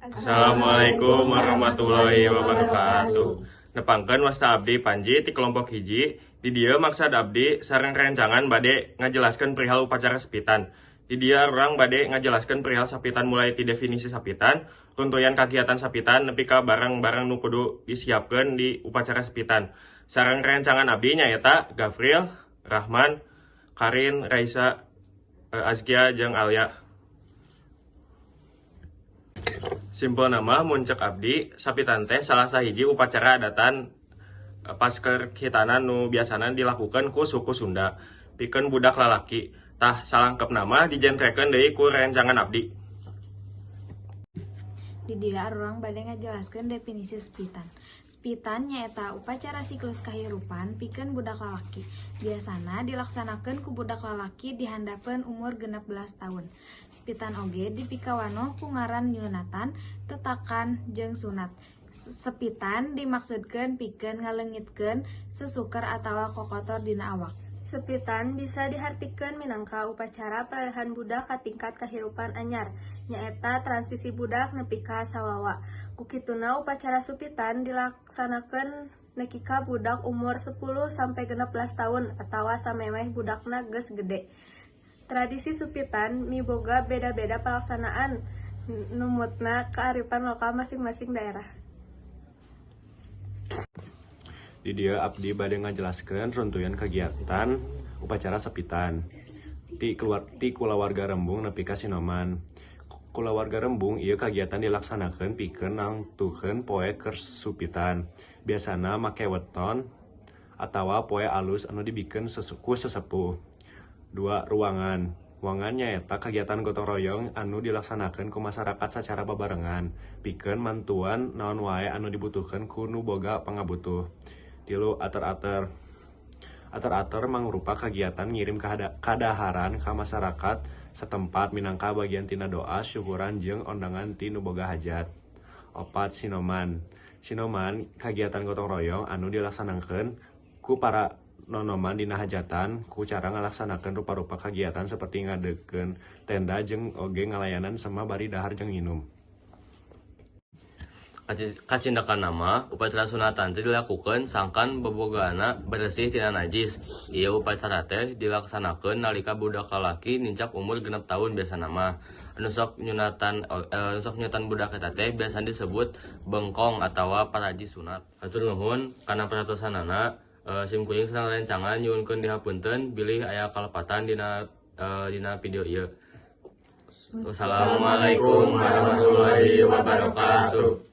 Assalamualaikum warahmatullahi wabarakatuh. Nepangkeun wasta abdi Panji ti kelompok hiji. Di dieu maksud abdi sareng rencangan bade ngajelaskeun perihal upacara sapitan. Di dieu urang bade ngajelaskeun perihal sapitan mulai ti definisi sapitan, runtuyan kagiatan sapitan nepi ka barang-barang nu kudu disiapkeun di upacara sapitan. Sareng rencangan abdi nyaeta Gafril, Rahman, Karin, Raisa, Azkia jeung Alia. Simpel nama muncak abdi sapitan teh salah sahiji upacara adatan pasker khitanan nu biasana dilakukan ku suku Sunda pikeun budak lalaki. Tah salangkep nama dijentrekeun deui ku rencangan abdi. Di dia urang bade ngajelaskeun definisi sapitan. Sapitan nyaeta upacara siklus kahirupan pikeun budak lalaki. Biasana dilaksanakeun ku budak lalaki dihandapeun umur 16 tahun. Sapitan oge dipikawanoh ku ngaran nyunatan, tetakan jeung sunat. Sapitan dimaksudkeun pikeun ngaleungitkeun sesukar atawa kokotor dina awak. Sapitan bisa dihartikeun minangka upacara peralihan budak ka tingkat kahirupan anyar, nyaeta transisi budak nepi ka sawawa. Kukituna upacara sapitan dilaksanakeun nepi ka budak umur 10 sampai 16 tahun atawa samemeh budakna geus gede. Tradisi sapitan miboga beda-beda pelaksanaan numutna kearifan lokal masing-masing daerah. Di dia abdi bade ngajelaskeun runtuyan kegiatan upacara sapitan ti kulawarga Rembung nepi ka Sinoman. Kulawarga Rembung ieu kagiatan dilaksanakeun pikeun nangtukeun poe keur sapitan. Biasana make weton atawa poe alus anu dibikeun ku sesepuh. 2. Ruangan nyaeta kagiatan gotong royong anu dilaksanakeun ku masyarakat sacara babarengan pikeun mantuan naon wae anu dibutuhkeun ku nu boga pangabutuh. 3. Ater-ater mangrupa kagiatan ngirim kadaharan ka masyarakat setempat minangka bagian tina doa syukuran jeung ondangan ti nu boga hajat. 4. Sinoman kagiatan gotong royong anu dilaksanakeun ku para nonoman dina hajatan ku cara ngalaksanakeun rupa-rupa kagiatan seperti ngadegeun tenda jeung oge ngalayanan sama bari dahar jeung nginum. Kacindakan nama upacara sunatan teh dilakukeun sangkan bobogaana bersih tina najis. Ieu upacara teh dilaksanakeun nalika budak lalaki nincak umur 6 tahun biasana mah. Anu sok nyunatan budak eta teh biasa disebut bengkong atawa paraji sunat. Hatur nuhun kana perhatosanana. Sim kuring sareng rencangan nyuwunkeun dihapunten bilih aya kalepatan dina video ieu. Wassalamualaikum warahmatullahi wabarakatuh.